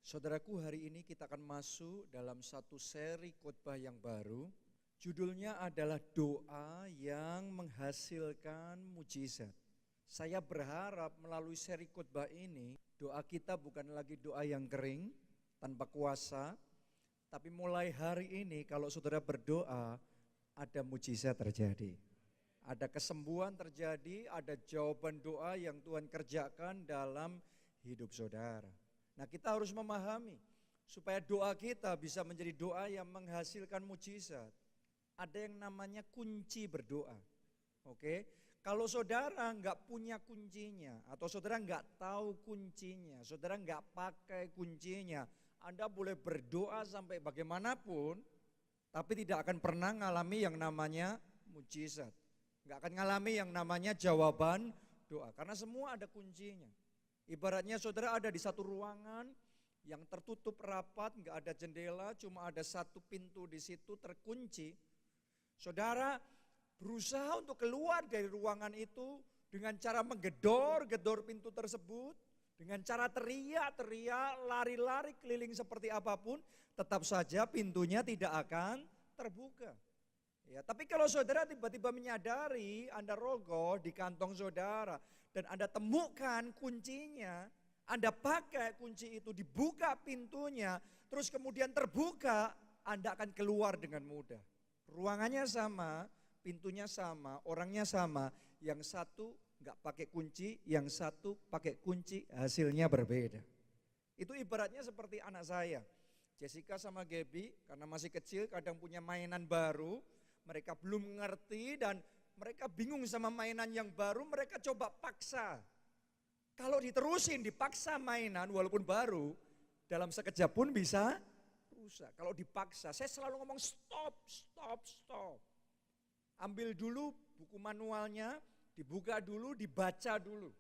Saudaraku, hari ini kita akan masuk dalam satu seri khotbah yang baru. Judulnya adalah doa yang menghasilkan mujizat. Saya berharap melalui seri khotbah ini, doa kita bukan lagi doa yang kering, tanpa kuasa. Tapi mulai hari ini kalau saudara berdoa, ada mujizat terjadi. Ada kesembuhan terjadi, ada jawaban doa yang Tuhan kerjakan dalam hidup saudara. Nah, kita harus memahami supaya doa kita bisa menjadi doa yang menghasilkan mujizat. Ada yang namanya kunci berdoa. Oke? Kalau saudara nggak punya kuncinya atau saudara nggak tahu kuncinya, saudara nggak pakai kuncinya, Anda boleh berdoa sampai bagaimanapun, tapi tidak akan pernah ngalami yang namanya mujizat. Nggak akan ngalami yang namanya jawaban doa, karena semua ada kuncinya. Ibaratnya saudara ada di satu ruangan yang tertutup rapat, nggak ada jendela, cuma ada satu pintu di situ terkunci. Saudara berusaha untuk keluar dari ruangan itu dengan cara menggedor-gedor pintu tersebut, dengan cara teriak-teriak, lari-lari keliling seperti apapun, tetap saja pintunya tidak akan terbuka. Ya, tapi kalau saudara tiba-tiba menyadari Anda rogoh di kantong saudara dan Anda temukan kuncinya, Anda pakai kunci itu, dibuka pintunya, terus kemudian terbuka, Anda akan keluar dengan mudah. Ruangannya sama, pintunya sama, orangnya sama, yang satu nggak pakai kunci, yang satu pakai kunci, hasilnya berbeda. Itu ibaratnya seperti anak saya, Jessica sama Gaby, karena masih kecil kadang punya mainan baru, mereka belum mengerti dan mereka bingung sama mainan yang baru, mereka coba paksa. Kalau diterusin, dipaksa mainan walaupun baru, dalam sekejap pun bisa rusak. Kalau dipaksa, saya selalu ngomong stop. Ambil dulu buku manualnya, dibuka dulu, dibaca dulu.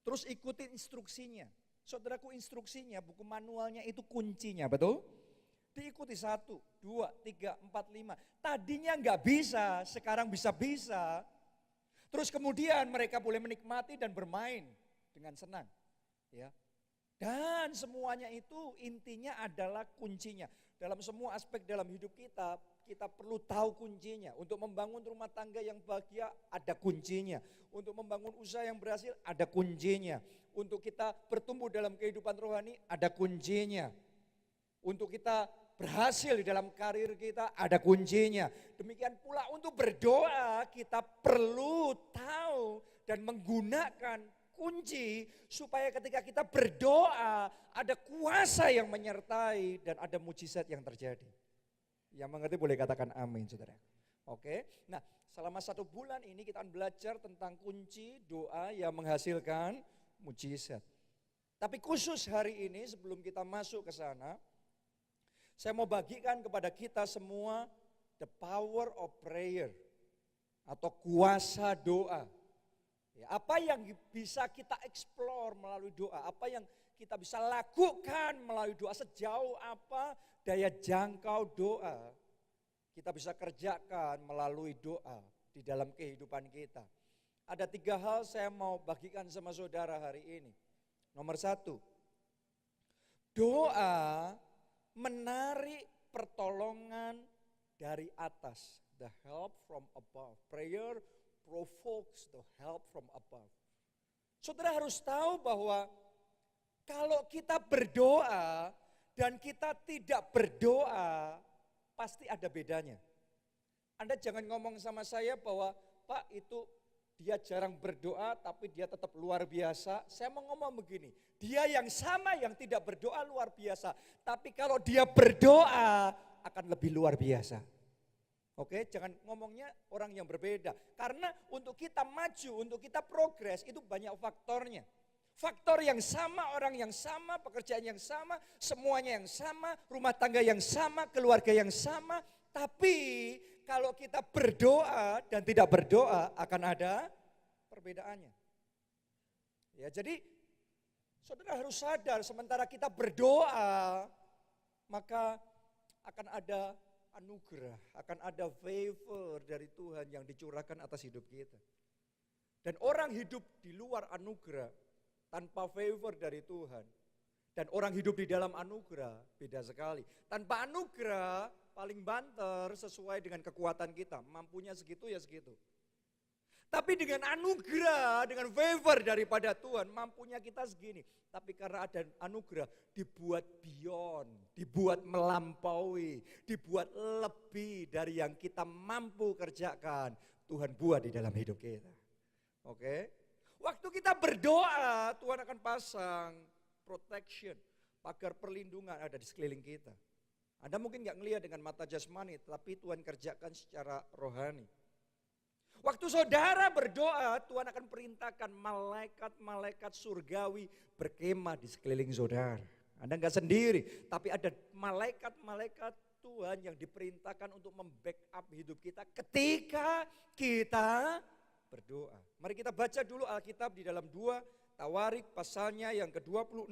Terus ikutin instruksinya. Saudaraku, instruksinya, buku manualnya itu kuncinya, betul? Diikuti 1, 2, 3, 4, 5. Tadinya nggak bisa, sekarang bisa. Terus kemudian mereka boleh menikmati dan bermain dengan senang. Ya. Dan semuanya itu intinya adalah kuncinya. Dalam semua aspek dalam hidup kita, kita perlu tahu kuncinya. Untuk membangun rumah tangga yang bahagia, ada kuncinya. Untuk membangun usaha yang berhasil, ada kuncinya. Untuk kita bertumbuh dalam kehidupan rohani, ada kuncinya. Untuk kita berhasil di dalam karir kita, ada kuncinya. Demikian pula untuk berdoa, kita perlu tahu dan menggunakan kunci supaya ketika kita berdoa ada kuasa yang menyertai dan ada mujizat yang terjadi. Yang mengerti boleh katakan amin, saudara. Oke, nah selama 1 bulan ini kita akan belajar tentang kunci doa yang menghasilkan mujizat. Tapi khusus hari ini sebelum kita masuk ke sana, saya mau bagikan kepada kita semua the power of prayer atau kuasa doa. Ya, apa yang bisa kita explore melalui doa, apa yang kita bisa lakukan melalui doa, sejauh apa daya jangkau doa kita bisa kerjakan melalui doa di dalam kehidupan kita. Ada 3 hal saya mau bagikan sama saudara hari ini. Nomor 1, doa menarik pertolongan dari atas, the help from above. Prayer provokes the help from above. Saudara harus tahu bahwa kalau kita berdoa dan kita tidak berdoa, pasti ada bedanya. Anda jangan ngomong sama saya bahwa Pak itu dia jarang berdoa tapi dia tetap luar biasa. Saya mau ngomong begini, dia yang sama yang tidak berdoa luar biasa. Tapi kalau dia berdoa akan lebih luar biasa. Oke, jangan ngomongnya orang yang berbeda. Karena untuk kita maju, untuk kita progres itu banyak faktornya. Faktor yang sama, orang yang sama, pekerjaan yang sama, semuanya yang sama, rumah tangga yang sama, keluarga yang sama. Tapi kalau kita berdoa dan tidak berdoa akan ada perbedaannya. Ya, jadi saudara harus sadar sementara kita berdoa maka akan ada anugerah, akan ada favor dari Tuhan yang dicurahkan atas hidup kita. Dan orang hidup di luar anugerah tanpa favor dari Tuhan, Dan orang hidup di dalam anugerah beda sekali. Tanpa anugerah paling banter sesuai dengan kekuatan kita. Mampunya segitu ya segitu. Tapi dengan anugerah, dengan favor daripada Tuhan, mampunya kita segini. Tapi karena ada anugerah, dibuat beyond, dibuat melampaui, dibuat lebih dari yang kita mampu kerjakan. Tuhan buat di dalam hidup kita. Oke? Waktu kita berdoa, Tuhan akan pasang protection, pagar perlindungan ada di sekeliling kita. Anda mungkin gak ngelihat dengan mata jasmani, tapi Tuhan kerjakan secara rohani. Waktu saudara berdoa, Tuhan akan perintahkan malaikat-malaikat surgawi berkemah di sekeliling saudara. Anda gak sendiri, tapi ada malaikat-malaikat Tuhan yang diperintahkan untuk membackup hidup kita ketika kita berdoa. Mari kita baca dulu Alkitab di dalam 2 Tawarik pasalnya yang ke-26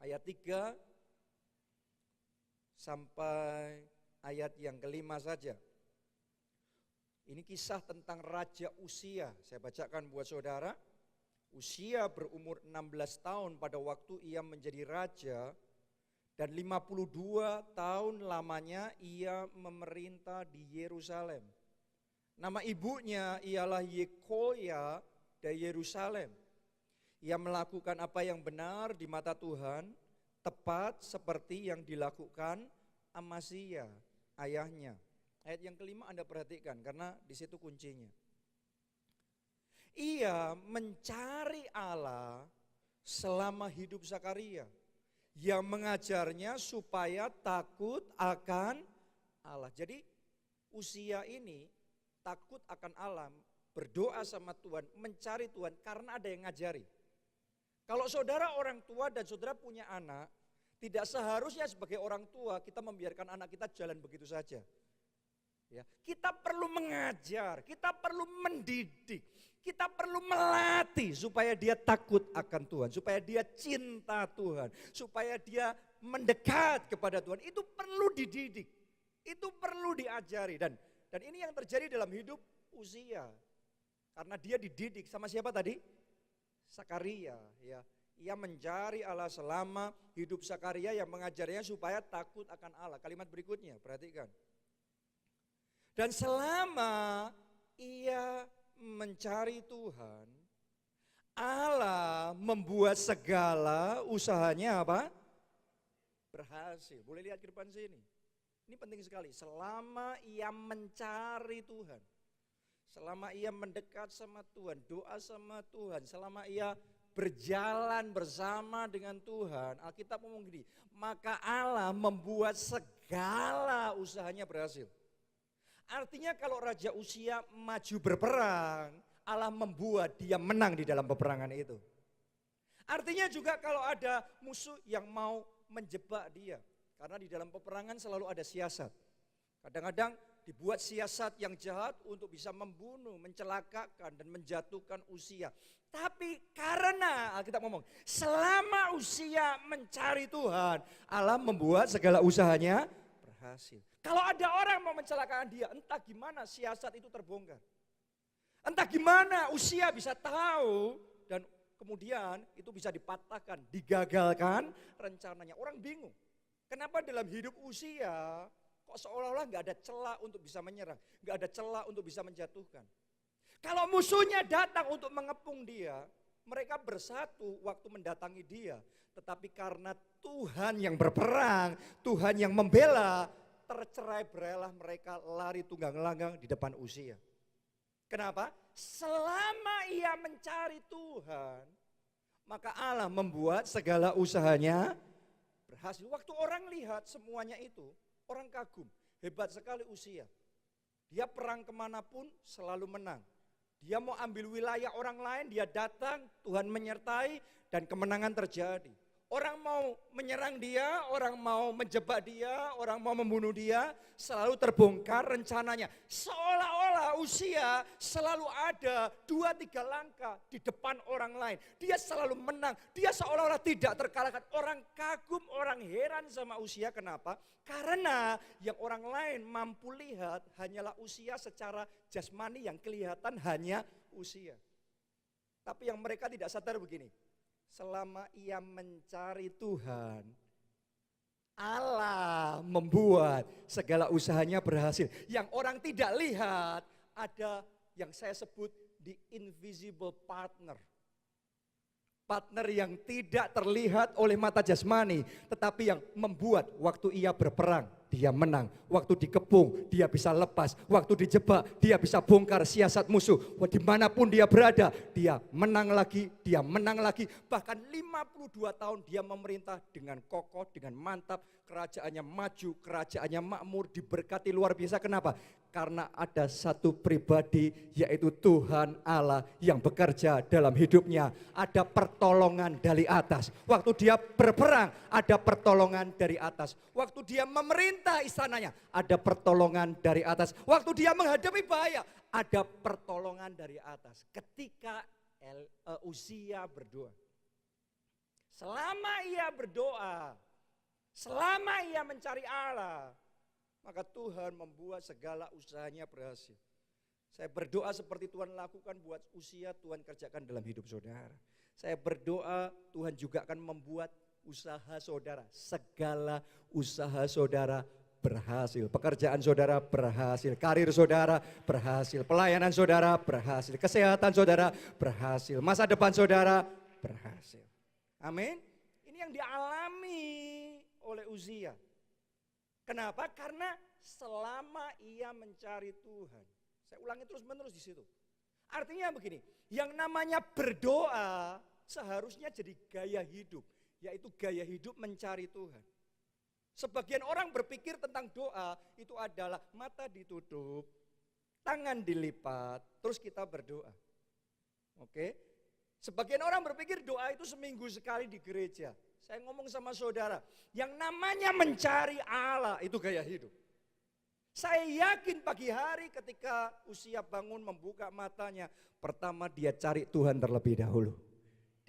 ayat 3 sampai ayat yang ke-5 saja. Ini kisah tentang Raja Uzia. Saya bacakan buat saudara. Uzia berumur 16 tahun pada waktu ia menjadi raja dan 52 tahun lamanya ia memerintah di Yerusalem. Nama ibunya ialah Yekolia dari Yerusalem. Ia melakukan apa yang benar di mata Tuhan, tepat seperti yang dilakukan Amazia, ayahnya. Ayat yang ke-5 Anda perhatikan karena di situ kuncinya. Ia mencari Allah selama hidup Zakaria, yang mengajarnya supaya takut akan Allah. Jadi Uzia ini takut akan Allah, berdoa sama Tuhan, mencari Tuhan karena ada yang ngajari. Kalau saudara orang tua dan saudara punya anak, tidak seharusnya sebagai orang tua kita membiarkan anak kita jalan begitu saja. Ya, kita perlu mengajar, kita perlu mendidik, kita perlu melatih supaya dia takut akan Tuhan, supaya dia cinta Tuhan, supaya dia mendekat kepada Tuhan. Itu perlu dididik, itu perlu diajari dan ini yang terjadi dalam hidup Uzia. Karena dia dididik sama siapa tadi? Zakaria, ya. Ia mencari Allah selama hidup Zakaria yang mengajarnya supaya takut akan Allah. Kalimat berikutnya, perhatikan. Dan selama ia mencari Tuhan, Allah membuat segala usahanya apa? Berhasil. Boleh lihat ke depan sini. Ini penting sekali. Selama ia mencari Tuhan, selama ia mendekat sama Tuhan, doa sama Tuhan, selama ia berjalan bersama dengan Tuhan, Alkitab ngomong gini, maka Allah membuat segala usahanya berhasil. Artinya kalau Raja Uzia maju berperang, Allah membuat dia menang di dalam peperangan itu. Artinya juga kalau ada musuh yang mau menjebak dia, karena di dalam peperangan selalu ada siasat. Kadang-kadang dibuat siasat yang jahat untuk bisa membunuh, mencelakakan dan menjatuhkan Uzia. Tapi karena Alkitab ngomong, selama Uzia mencari Tuhan, Allah membuat segala usahanya berhasil. Kalau ada orang mau mencelakakan dia, entah gimana siasat itu terbongkar. Entah gimana Uzia bisa tahu dan kemudian itu bisa dipatahkan, digagalkan rencananya. Orang bingung. Kenapa dalam hidup Uzia kok seolah-olah gak ada celah untuk bisa menyerang, gak ada celah untuk bisa menjatuhkan. Kalau musuhnya datang untuk mengepung dia, mereka bersatu waktu mendatangi dia. Tetapi karena Tuhan yang berperang, Tuhan yang membela, tercerai-berailah mereka lari tunggang langgang di depan Uzia. Kenapa? Selama ia mencari Tuhan, maka Allah membuat segala usahanya berhasil. Waktu orang lihat semuanya itu, orang kagum, hebat sekali Uzia. Dia perang kemanapun selalu menang. Dia mau ambil wilayah orang lain, dia datang, Tuhan menyertai dan kemenangan terjadi. Orang mau menyerang dia, orang mau menjebak dia, orang mau membunuh dia, selalu terbongkar rencananya. Seolah-olah Uzia selalu ada 2-3 langkah di depan orang lain. Dia selalu menang, dia seolah-olah tidak terkalahkan. Orang kagum, orang heran sama Uzia, kenapa? Karena yang orang lain mampu lihat hanyalah Uzia secara jasmani, yang kelihatan hanya Uzia. Tapi yang mereka tidak sadar begini. selama ia mencari Tuhan, Allah membuat segala usahanya berhasil. Yang orang tidak lihat, ada yang saya sebut the invisible partner. Partner yang tidak terlihat oleh mata jasmani, tetapi yang membuat waktu ia berperang, dia menang. Waktu dikepung, dia bisa lepas. Waktu dijebak, dia bisa bongkar siasat musuh. Dimanapun dia berada, dia menang lagi, dia menang lagi. Bahkan 52 tahun dia memerintah dengan kokoh, dengan mantap. Kerajaannya maju, kerajaannya makmur, diberkati luar biasa. Kenapa? Karena ada satu pribadi, yaitu Tuhan Allah yang bekerja dalam hidupnya. Ada pertolongan dari atas. Waktu dia berperang, ada pertolongan dari atas. Waktu dia memerintah istananya, ada pertolongan dari atas. Waktu dia menghadapi bahaya, ada pertolongan dari atas. Ketika Uzia berdoa, selama ia berdoa, selama ia mencari Allah, maka Tuhan membuat segala usahanya berhasil. Saya berdoa seperti Tuhan lakukan buat Uzia, Tuhan kerjakan dalam hidup saudara. Saya berdoa Tuhan juga akan membuat usaha saudara, segala usaha saudara berhasil. Pekerjaan saudara berhasil, karir saudara berhasil, pelayanan saudara berhasil, kesehatan saudara berhasil, masa depan saudara berhasil. Amin. Ini yang dialami oleh Uzia. Kenapa? Karena selama ia mencari Tuhan. Saya ulangi terus menerus di situ. Artinya begini, yang namanya berdoa seharusnya jadi gaya hidup, yaitu gaya hidup mencari Tuhan. Sebagian orang berpikir tentang doa itu adalah mata ditutup, tangan dilipat, terus kita berdoa. Oke? Sebagian orang berpikir doa itu seminggu sekali di gereja. Saya ngomong sama saudara, yang namanya mencari Allah itu gaya hidup. Saya yakin pagi hari ketika Uzia bangun membuka matanya, pertama dia cari Tuhan terlebih dahulu.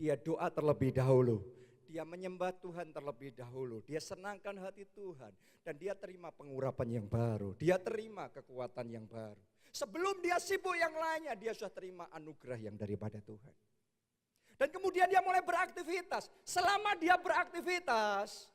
Dia doa terlebih dahulu. Dia menyembah Tuhan terlebih dahulu. Dia senangkan hati Tuhan. Dan dia terima pengurapan yang baru. Dia terima kekuatan yang baru. Sebelum dia sibuk yang lainnya, dia sudah terima anugerah yang daripada Tuhan. Dan kemudian dia mulai beraktivitas. Selama dia beraktivitas,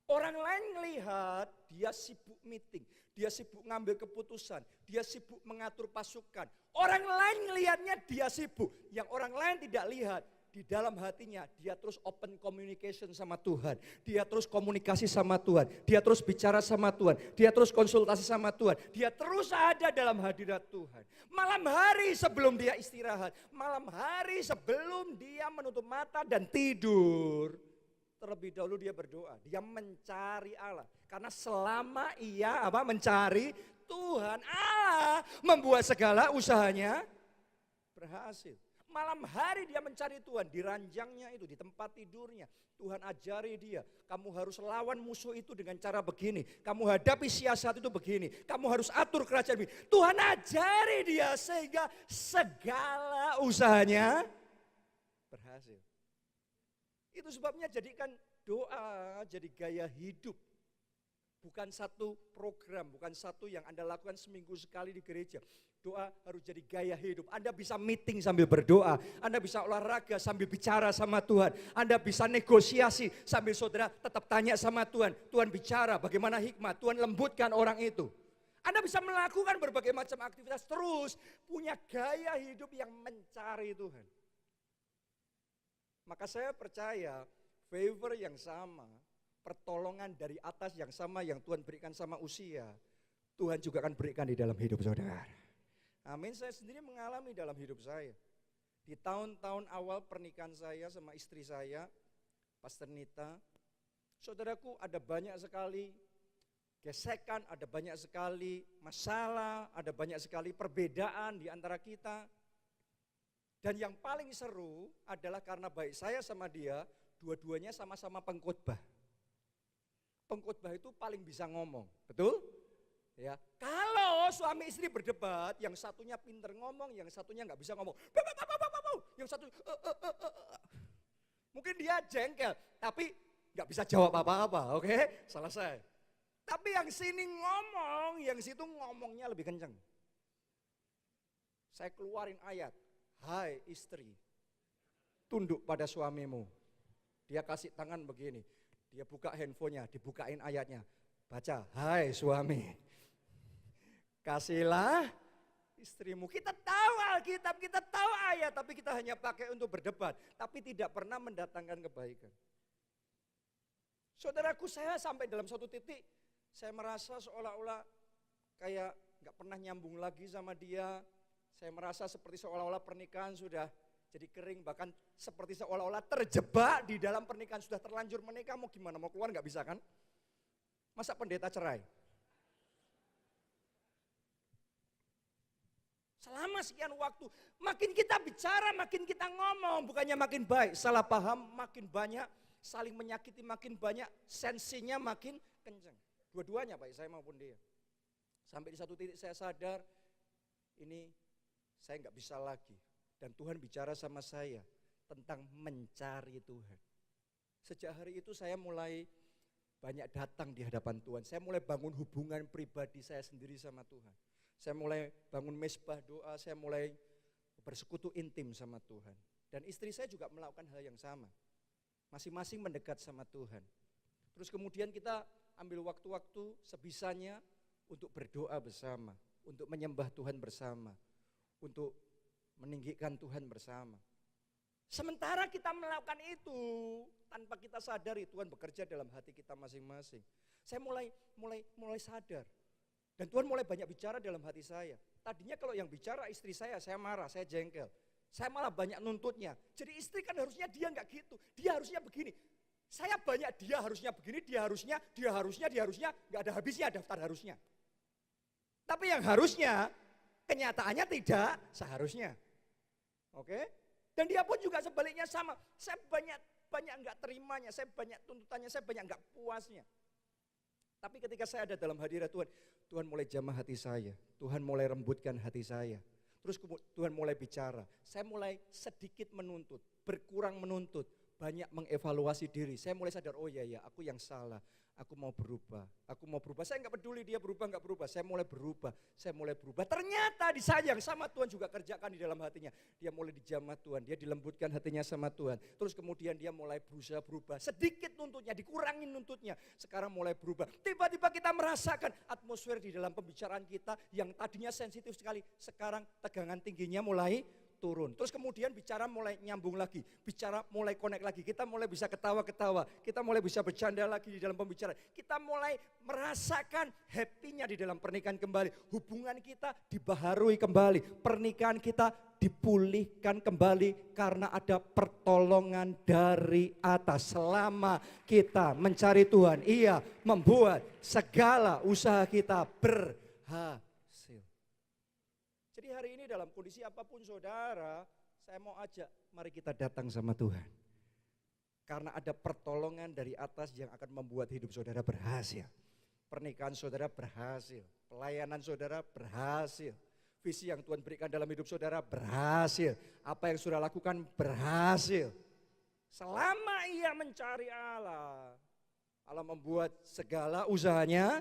orang lain melihat dia sibuk meeting, dia sibuk ngambil keputusan, dia sibuk mengatur pasukan. Orang lain melihatnya dia sibuk, yang orang lain tidak lihat. Di dalam hatinya dia terus open communication sama Tuhan. Dia terus komunikasi sama Tuhan. Dia terus bicara sama Tuhan. Dia terus konsultasi sama Tuhan. Dia terus ada dalam hadirat Tuhan. Malam hari sebelum dia istirahat. Malam hari sebelum dia menutup mata dan tidur. Terlebih dahulu dia berdoa. Dia mencari Allah. Karena selama ia mencari Tuhan, Allah membuat segala usahanya berhasil. Malam hari dia mencari Tuhan, di ranjangnya itu, di tempat tidurnya. Tuhan ajari dia, kamu harus lawan musuh itu dengan cara begini. Kamu hadapi siasat itu begini. Kamu harus atur kerajaan begini. Tuhan ajari dia sehingga segala usahanya berhasil. Itu sebabnya jadikan doa jadi gaya hidup. Bukan satu program, bukan satu yang Anda lakukan seminggu sekali di gereja. Doa harus jadi gaya hidup. Anda bisa meeting sambil berdoa. Anda bisa olahraga sambil bicara sama Tuhan. Anda bisa negosiasi sambil saudara tetap tanya sama Tuhan. Tuhan bicara bagaimana hikmat. Tuhan lembutkan orang itu. Anda bisa melakukan berbagai macam aktivitas terus. Punya gaya hidup yang mencari Tuhan. Maka saya percaya favor yang sama, pertolongan dari atas yang sama yang Tuhan berikan sama Uzia, Tuhan juga akan berikan di dalam hidup saudara. Amin, saya sendiri mengalami dalam hidup saya. Di tahun-tahun awal pernikahan saya sama istri saya, Pastor Nita, saudaraku ada banyak sekali gesekan, ada banyak sekali masalah, ada banyak sekali perbedaan di antara kita. Dan yang paling seru adalah karena baik saya sama dia, dua-duanya sama-sama pengkhotbah. Pengkhotbah itu paling bisa ngomong, betul? Ya, kalau suami istri berdebat, yang satunya pinter ngomong, yang satunya nggak bisa ngomong, yang satu, mungkin dia jengkel, tapi nggak bisa jawab apa-apa, oke? Selesai. Tapi yang sini ngomong, yang situ ngomongnya lebih kenceng. Saya keluarin ayat, hai istri, tunduk pada suamimu. Dia kasih tangan begini, dia buka handphonenya, dibukain ayatnya. Baca, hai suami, kasihlah istrimu. Kita tahu Alkitab, kita tahu ayat, tapi kita hanya pakai untuk berdebat. Tapi tidak pernah mendatangkan kebaikan. Saudaraku, saya sampai dalam suatu titik, saya merasa seolah-olah kayak gak pernah nyambung lagi sama dia. Saya merasa seperti seolah-olah pernikahan sudah jadi kering, bahkan seperti seolah-olah terjebak di dalam pernikahan. Sudah terlanjur menikah, mau gimana, mau keluar gak bisa kan? Masa pendeta cerai? Selama sekian waktu, makin kita bicara, makin kita ngomong, bukannya makin baik. Salah paham makin banyak, saling menyakiti makin banyak, sensinya makin kencang. Dua-duanya baik saya maupun dia. Sampai di satu titik saya sadar, ini saya nggak bisa lagi. Dan Tuhan bicara sama saya tentang mencari Tuhan. Sejak hari itu saya mulai banyak datang di hadapan Tuhan. Saya mulai bangun hubungan pribadi saya sendiri sama Tuhan. Saya mulai bangun mesbah doa, saya mulai bersekutu intim sama Tuhan. Dan istri saya juga melakukan hal yang sama. Masing-masing mendekat sama Tuhan. Terus kemudian kita ambil waktu-waktu sebisanya untuk berdoa bersama, untuk menyembah Tuhan bersama, untuk meninggikan Tuhan bersama. Sementara kita melakukan itu, tanpa kita sadari Tuhan bekerja dalam hati kita masing-masing. Saya mulai sadar. Dan Tuhan mulai banyak bicara dalam hati saya. Tadinya kalau yang bicara istri saya marah, saya jengkel. Saya malah banyak nuntutnya. Jadi istri kan harusnya dia enggak gitu. Dia harusnya begini. Saya banyak dia harusnya begini, dia harusnya, enggak ada habisnya daftar harusnya. Tapi yang harusnya, kenyataannya tidak seharusnya. Oke? Dan dia pun juga sebaliknya sama. Saya banyak enggak terimanya, saya banyak tuntutannya, saya banyak enggak puasnya. Tapi ketika saya ada dalam hadirat Tuhan, Tuhan mulai jamah hati saya. Tuhan mulai rembutkan hati saya. Terus Tuhan mulai bicara. Saya mulai sedikit menuntut, berkurang menuntut, banyak mengevaluasi diri. Saya mulai sadar, oh ya aku yang salah. Aku mau berubah. Saya enggak peduli dia berubah enggak berubah. Saya mulai berubah. Ternyata disayang sama Tuhan juga kerjakan di dalam hatinya. Dia mulai dijamah Tuhan. Dia dilembutkan hatinya sama Tuhan. Terus kemudian dia mulai berusaha berubah. Sedikit nuntutnya, dikurangin nuntutnya. Sekarang mulai berubah. Tiba-tiba kita merasakan atmosfer di dalam pembicaraan kita yang tadinya sensitif sekali. Sekarang tegangan tingginya mulai turun. Terus kemudian bicara mulai nyambung lagi, bicara mulai connect lagi, kita mulai bisa ketawa-ketawa, kita mulai bisa bercanda lagi di dalam pembicaraan. Kita mulai merasakan happy-nya di dalam pernikahan kembali. Hubungan kita dibaharui kembali, pernikahan kita dipulihkan kembali karena ada pertolongan dari atas. Selama kita mencari Tuhan, Ia membuat segala usaha kita berhasil. Jadi hari ini dalam kondisi apapun saudara, saya mau ajak mari kita datang sama Tuhan. Karena ada pertolongan dari atas yang akan membuat hidup saudara berhasil. Pernikahan saudara berhasil, pelayanan saudara berhasil. Visi yang Tuhan berikan dalam hidup saudara berhasil. Apa yang saudara lakukan berhasil. Selama ia mencari Allah, Allah membuat segala usahanya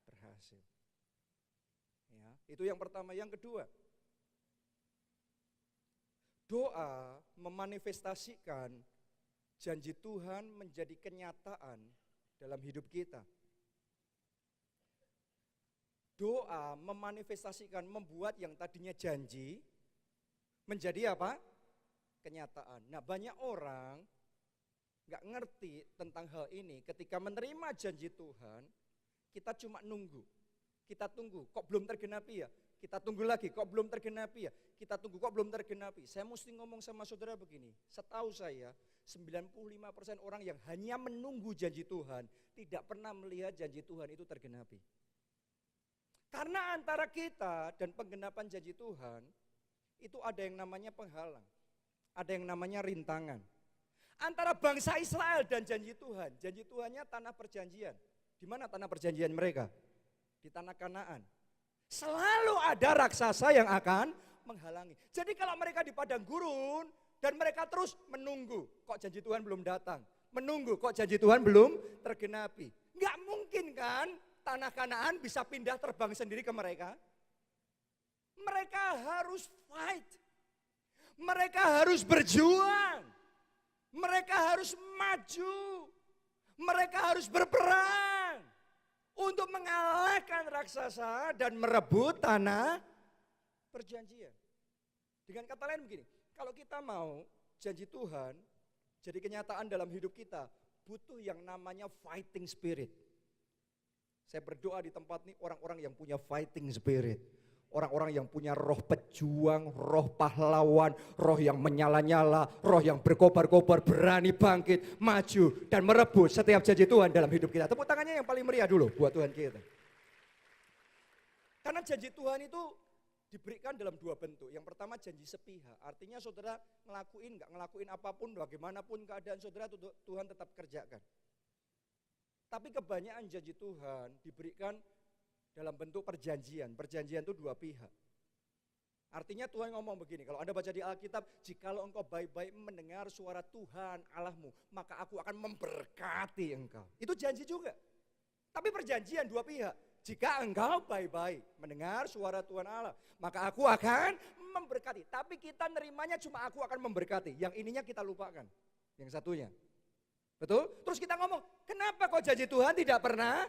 berhasil. Itu yang pertama. Yang kedua, doa memanifestasikan janji Tuhan menjadi kenyataan dalam hidup kita. Doa memanifestasikan, membuat yang tadinya janji menjadi apa? Kenyataan. Nah, banyak orang gak ngerti tentang hal ini. Ketika menerima janji Tuhan, kita cuma nunggu. Kita tunggu, kok belum tergenapi ya? Kita tunggu lagi, kok belum tergenapi ya? Kita tunggu, kok belum tergenapi? Saya mesti ngomong sama saudara begini, setahu saya 95% orang yang hanya menunggu janji Tuhan tidak pernah melihat janji Tuhan itu tergenapi. Karena antara kita dan penggenapan janji Tuhan itu ada yang namanya penghalang, ada yang namanya rintangan. Antara bangsa Israel dan janji Tuhannya tanah perjanjian. Di mana tanah perjanjian mereka? Di tanah Kanaan. Selalu ada raksasa yang akan menghalangi. Jadi kalau mereka di padang gurun dan mereka terus menunggu, kok janji Tuhan belum datang? Menunggu, kok janji Tuhan belum tergenapi? Enggak mungkin kan tanah Kanaan bisa pindah terbang sendiri ke mereka? Mereka harus fight. Mereka harus berjuang. Mereka harus maju. Mereka harus berperang untuk mengalahkan raksasa dan merebut tanah perjanjian. Dengan kata lain begini, kalau kita mau janji Tuhan jadi kenyataan dalam hidup kita, butuh yang namanya fighting spirit. Saya berdoa di tempat ini orang-orang yang punya fighting spirit. Orang-orang yang punya roh pejuang, roh pahlawan, roh yang menyala-nyala, roh yang berkobar-kobar, berani bangkit, maju dan merebut setiap janji Tuhan dalam hidup kita. Tepuk tangannya yang paling meriah dulu buat Tuhan kita. Karena janji Tuhan itu diberikan dalam dua bentuk. Yang pertama janji sepihak, artinya saudara nggak ngelakuin apapun, bagaimanapun keadaan saudara, Tuhan tetap kerjakan. Tapi kebanyakan janji Tuhan diberikan dalam bentuk perjanjian. Perjanjian itu dua pihak. Artinya Tuhan ngomong begini, kalau Anda baca di Alkitab, jikalau engkau baik-baik mendengar suara Tuhan Allahmu, maka aku akan memberkati engkau. Itu janji juga. Tapi perjanjian dua pihak. Jika engkau baik-baik mendengar suara Tuhan Allah, maka aku akan memberkati. Tapi kita nerimanya cuma aku akan memberkati. Yang ininya kita lupakan. Yang satunya. Betul? Terus kita ngomong, kenapa kok janji Tuhan tidak pernah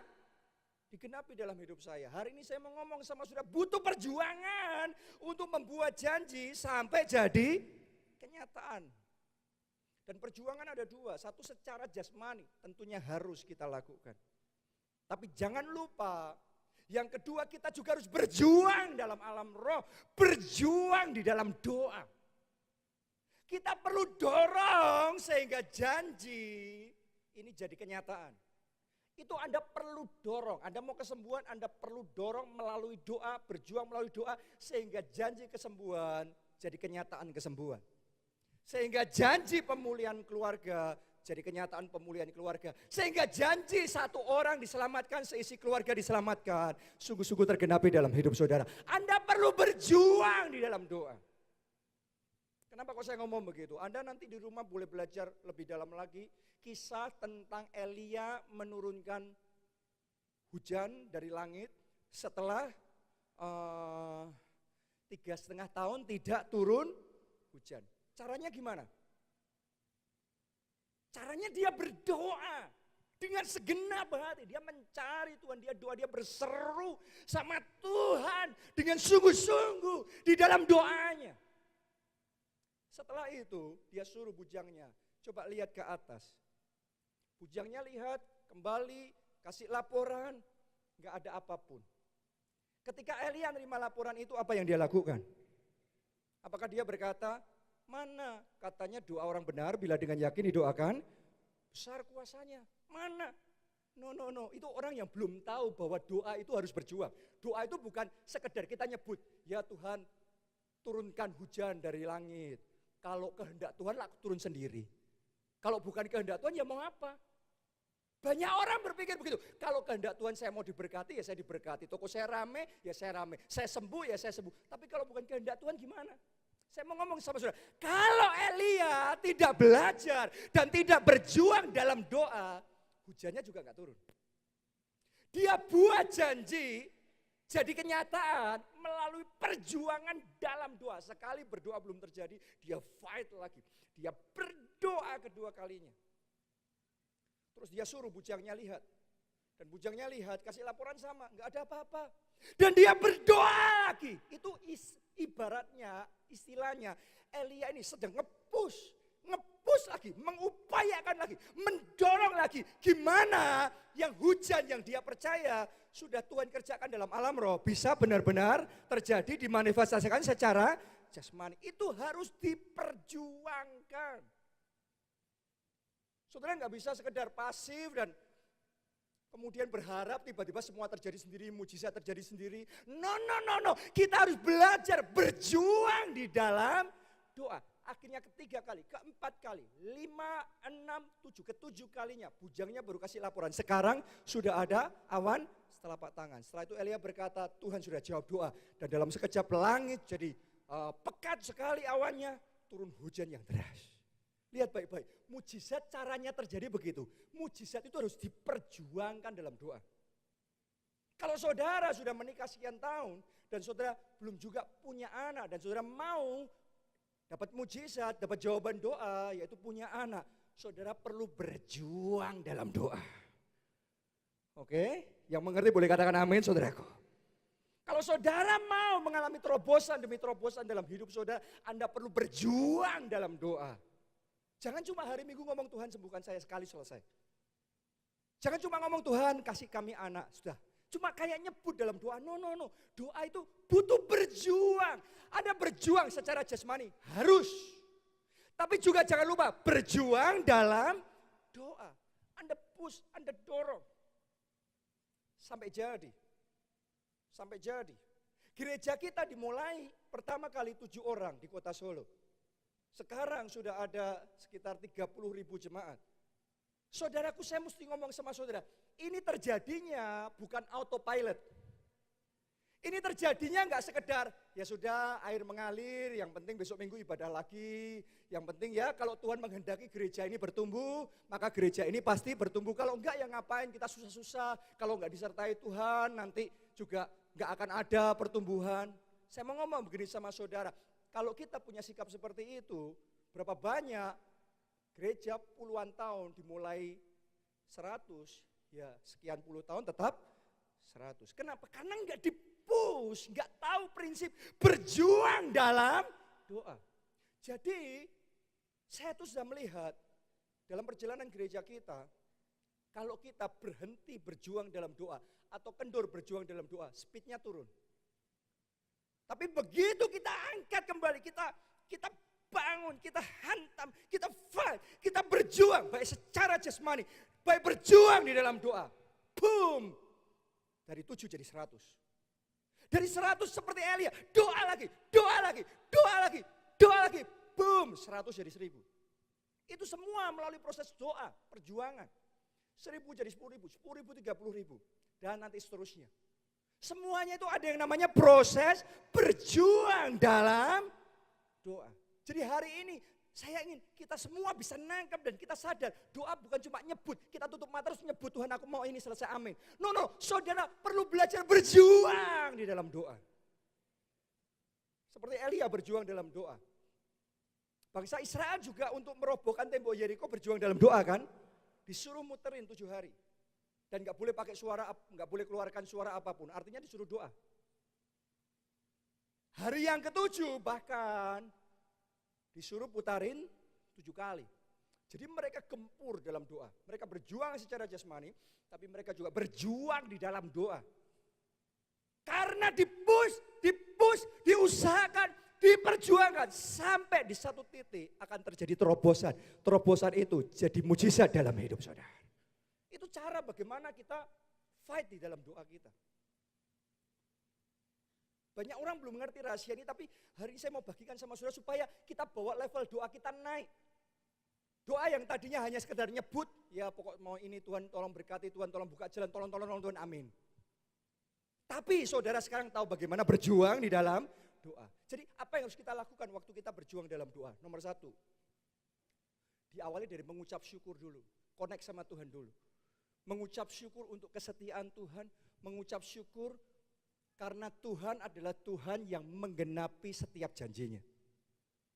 digenapi dalam hidup saya? Hari ini saya mau ngomong sama saudara, butuh perjuangan untuk membuat janji sampai jadi kenyataan. Dan perjuangan ada dua, satu secara jasmani tentunya harus kita lakukan. Tapi jangan lupa, yang kedua kita juga harus berjuang dalam alam roh, berjuang di dalam doa. Kita perlu dorong sehingga janji ini jadi kenyataan. Itu Anda perlu dorong, Anda mau kesembuhan, Anda perlu dorong melalui doa, berjuang melalui doa, sehingga janji kesembuhan jadi kenyataan kesembuhan. Sehingga janji pemulihan keluarga jadi kenyataan pemulihan keluarga. Sehingga janji satu orang diselamatkan, seisi keluarga diselamatkan, sungguh-sungguh tergenapi dalam hidup saudara. Anda perlu berjuang di dalam doa. Kenapa kok saya ngomong begitu? Anda nanti di rumah boleh belajar lebih dalam lagi kisah tentang Elia menurunkan hujan dari langit setelah 3,5 tahun tidak turun hujan. Caranya gimana? Caranya dia berdoa dengan segenap hati. Dia mencari Tuhan, dia doa, dia berseru sama Tuhan dengan sungguh-sungguh di dalam doanya. Setelah itu dia suruh bujangnya, coba lihat ke atas. Bujangnya lihat, kembali, kasih laporan, gak ada apapun. Ketika Elia menerima laporan itu, apa yang dia lakukan? Apakah dia berkata, mana katanya doa orang benar bila dengan yakin didoakan, besar kuasanya, mana? No, itu orang yang belum tahu bahwa doa itu harus berjuang. Doa itu bukan sekedar kita nyebut, ya Tuhan turunkan hujan dari langit. Kalau kehendak Tuhan laku turun sendiri. Kalau bukan kehendak Tuhan ya mau apa? Banyak orang berpikir begitu. Kalau kehendak Tuhan saya mau diberkati ya saya diberkati. Toko saya rame ya saya rame. Saya sembuh ya saya sembuh. Tapi kalau bukan kehendak Tuhan gimana? Saya mau ngomong sama saudara. Kalau Elia tidak belajar dan tidak berjuang dalam doa, hujannya juga gak turun. Dia buat janji jadi kenyataan melalui perjuangan dalam doa. Sekali berdoa belum terjadi, dia fight lagi. Dia berdoa kedua kalinya. Terus dia suruh bujangnya lihat. Dan bujangnya lihat, kasih laporan sama, gak ada apa-apa. Dan dia berdoa lagi. Itu ibaratnya, istilahnya, Elia ini sedang nge-push lagi, mengupayakan lagi, mendorong lagi. Gimana yang hujan yang dia percaya sudah Tuhan kerjakan dalam alam roh bisa benar-benar terjadi, dimanifestasikan secara jasmani. Itu harus diperjuangkan. Saudara nggak bisa sekedar pasif dan kemudian berharap tiba-tiba semua terjadi sendiri, mujizat terjadi sendiri. No. Kita harus belajar berjuang di dalam doa. Akhirnya ketiga kali, keempat kali, 5, 6, 7, ketujuh kalinya bujangnya baru kasih laporan. Sekarang sudah ada awan setelapak tangan. Setelah itu Elia berkata, Tuhan sudah jawab doa. Dan dalam sekejap langit jadi pekat sekali awannya, turun hujan yang deras. Lihat baik-baik, mujizat caranya terjadi begitu. Mujizat itu harus diperjuangkan dalam doa. Kalau saudara sudah menikah sekian tahun dan saudara belum juga punya anak dan saudara mau dapat mujizat, dapat jawaban doa, yaitu punya anak. saudara perlu berjuang dalam doa. Oke, yang mengerti boleh katakan amin saudaraku. Kalau saudara mau mengalami terobosan demi terobosan dalam hidup saudara, Anda perlu berjuang dalam doa. Jangan cuma hari Minggu ngomong Tuhan sembuhkan saya sekali selesai. Jangan cuma ngomong Tuhan kasih kami anak, sudah. Cuma kayak nyebut dalam doa, no. Doa itu butuh berjuang. Ada berjuang secara jasmani, harus. Tapi juga jangan lupa berjuang dalam doa. Anda push, Anda dorong. Sampai jadi. Gereja kita dimulai pertama kali 7 orang di kota Solo. Sekarang sudah ada sekitar 30.000 jemaat. Saudaraku, saya mesti ngomong sama saudara, ini terjadinya bukan autopilot. Ini terjadinya enggak sekedar, ya sudah air mengalir, yang penting besok minggu ibadah lagi. Yang penting ya kalau Tuhan menghendaki gereja ini bertumbuh, maka gereja ini pasti bertumbuh. Kalau enggak ya ngapain kita susah-susah, kalau enggak disertai Tuhan nanti juga enggak akan ada pertumbuhan. Saya mau ngomong begini sama saudara, kalau kita punya sikap seperti itu, berapa banyak gereja puluhan tahun dimulai 100, ya sekian puluh tahun tetap 100. Kenapa? Karena enggak dipush, enggak tahu prinsip berjuang dalam doa. Jadi saya tuh sudah melihat dalam perjalanan gereja kita, kalau kita berhenti berjuang dalam doa atau kendor berjuang dalam doa, speednya turun. Tapi begitu kita angkat kembali, kita bangun, kita hantam, kita fight, kita berjuang baik secara jasmani, baik berjuang di dalam doa. Boom. Dari 7 jadi 100. Dari 100 seperti Elia, doa lagi. Boom, 100 jadi 1000. Itu semua melalui proses doa, perjuangan. 1000 jadi 10.000, 10.000 30.000 dan nanti seterusnya. Semuanya itu ada yang namanya proses berjuang dalam doa. Jadi hari ini saya ingin kita semua bisa nangkap dan kita sadar doa bukan cuma nyebut, kita tutup mata terus nyebut Tuhan aku mau ini selesai amin. No, saudara perlu belajar berjuang di dalam doa. Seperti Elia berjuang dalam doa. Bangsa Israel juga untuk merobohkan tembok Yeriko berjuang dalam doa kan. Disuruh muterin 7 hari. Dan gak boleh pakai suara, gak boleh keluarkan suara apapun. Artinya disuruh doa. Hari yang ke-7 bahkan disuruh putarin 7 kali. Jadi mereka gempur dalam doa. Mereka berjuang secara jasmani, tapi mereka juga berjuang di dalam doa. Karena dipush, diusahakan, diperjuangkan. Sampai di satu titik akan terjadi terobosan. Terobosan itu jadi mujizat dalam hidup saudara. Itu cara bagaimana kita fight di dalam doa kita. Banyak orang belum mengerti rahasia ini, tapi hari ini saya mau bagikan sama saudara supaya kita bawa level doa kita naik. Doa yang tadinya hanya sekedar nyebut, ya pokok mau ini Tuhan tolong berkati, Tuhan tolong buka jalan, tolong Tuhan, amin. Tapi saudara sekarang tahu bagaimana berjuang di dalam doa. Jadi apa yang harus kita lakukan waktu kita berjuang dalam doa? Nomor 1, diawali dari mengucap syukur dulu, connect sama Tuhan dulu. Mengucap syukur untuk kesetiaan Tuhan, mengucap syukur karena Tuhan adalah Tuhan yang menggenapi setiap janjinya.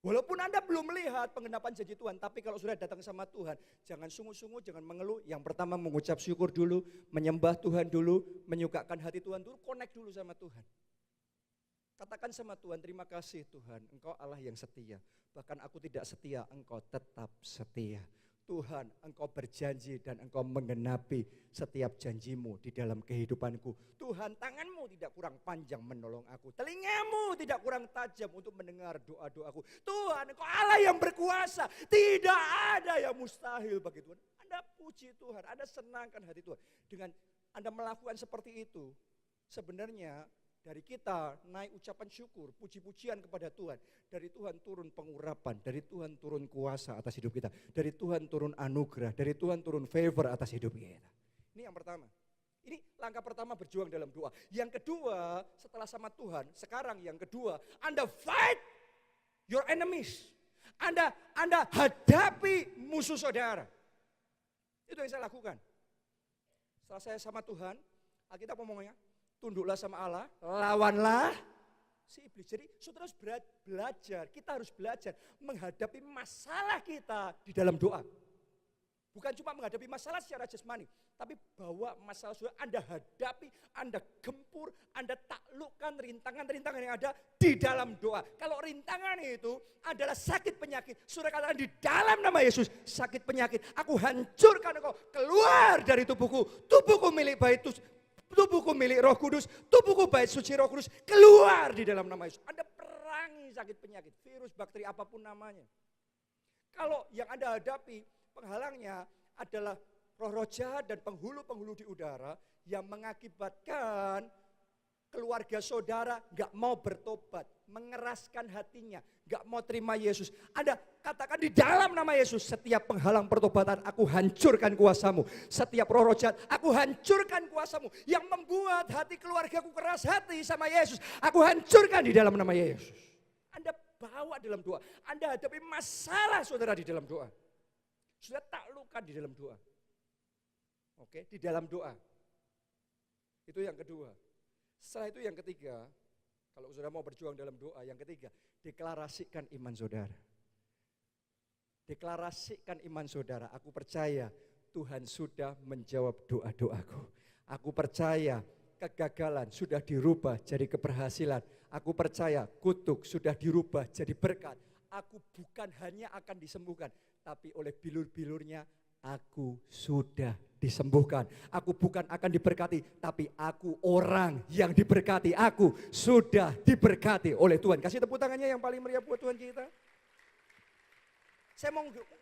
Walaupun Anda belum melihat penggenapan janji Tuhan, tapi kalau sudah datang sama Tuhan, jangan sungguh-sungguh, jangan mengeluh. Yang pertama mengucap syukur dulu, menyembah Tuhan dulu, menyukakan hati Tuhan dulu, connect dulu sama Tuhan. Katakan sama Tuhan, terima kasih Tuhan, Engkau Allah yang setia. Bahkan aku tidak setia, Engkau tetap setia. Tuhan, Engkau berjanji dan Engkau menggenapi setiap janjimu di dalam kehidupanku. Tuhan, tanganmu tidak kurang panjang menolong aku. Telingamu tidak kurang tajam untuk mendengar doa-doaku. Tuhan, Engkau Allah yang berkuasa. Tidak ada yang mustahil bagi Tuhan. Anda puji Tuhan, Anda senangkan hati Tuhan. Dengan Anda melakukan seperti itu, sebenarnya dari kita naik ucapan syukur, puji-pujian kepada Tuhan. Dari Tuhan turun pengurapan, dari Tuhan turun kuasa atas hidup kita. Dari Tuhan turun anugerah, dari Tuhan turun favor atas hidup kita. Ini yang pertama. Ini langkah pertama berjuang dalam doa. Yang kedua, setelah sama Tuhan, sekarang yang kedua, Anda fight your enemies. Anda hadapi musuh saudara. Itu yang saya lakukan. Setelah saya sama Tuhan, Alkitab ngomongnya, tunduklah sama Allah, lawanlah si iblis. Jadi saudara harus belajar, kita harus belajar menghadapi masalah kita di dalam doa. Bukan cuma menghadapi masalah secara jasmani, tapi bahwa masalah saudara Anda hadapi, Anda gempur, Anda taklukkan rintangan-rintangan yang ada di dalam doa. Kalau rintangan itu adalah sakit penyakit, saudara katakan di dalam nama Yesus, sakit penyakit, aku hancurkan engkau, keluar dari tubuhku milik bait tubuhku milik Roh Kudus, tubuhku bait suci Roh Kudus, keluar di dalam nama Yesus. Anda perangi sakit penyakit, virus, bakteri, apapun namanya. Kalau yang Anda hadapi, penghalangnya adalah roh-roh jahat dan penghulu-penghulu di udara yang mengakibatkan keluarga saudara gak mau bertobat, mengeraskan hatinya, gak mau terima Yesus. Anda katakan di dalam nama Yesus, setiap penghalang pertobatan aku hancurkan kuasamu. Setiap roh-roh jahat aku hancurkan kuasamu. Yang membuat hati keluargaku keras hati sama Yesus, aku hancurkan di dalam nama Yesus. Anda bawa dalam doa, Anda hadapi masalah saudara di dalam doa. Sudah taklukkan di dalam doa. Oke, di dalam doa. Itu yang kedua. Setelah itu yang ketiga, kalau saudara mau berjuang dalam doa, yang ketiga, deklarasikan iman saudara. Deklarasikan iman saudara. Aku percaya Tuhan sudah menjawab doa-doaku. Aku percaya kegagalan sudah dirubah jadi keberhasilan. Aku percaya kutuk sudah dirubah jadi berkat. Aku bukan hanya akan disembuhkan, tapi oleh bilur-bilurnya aku sudah disembuhkan. Aku bukan akan diberkati, tapi aku orang yang diberkati. Aku sudah diberkati oleh Tuhan. Kasih tepuk tangannya yang paling meriah buat Tuhan kita.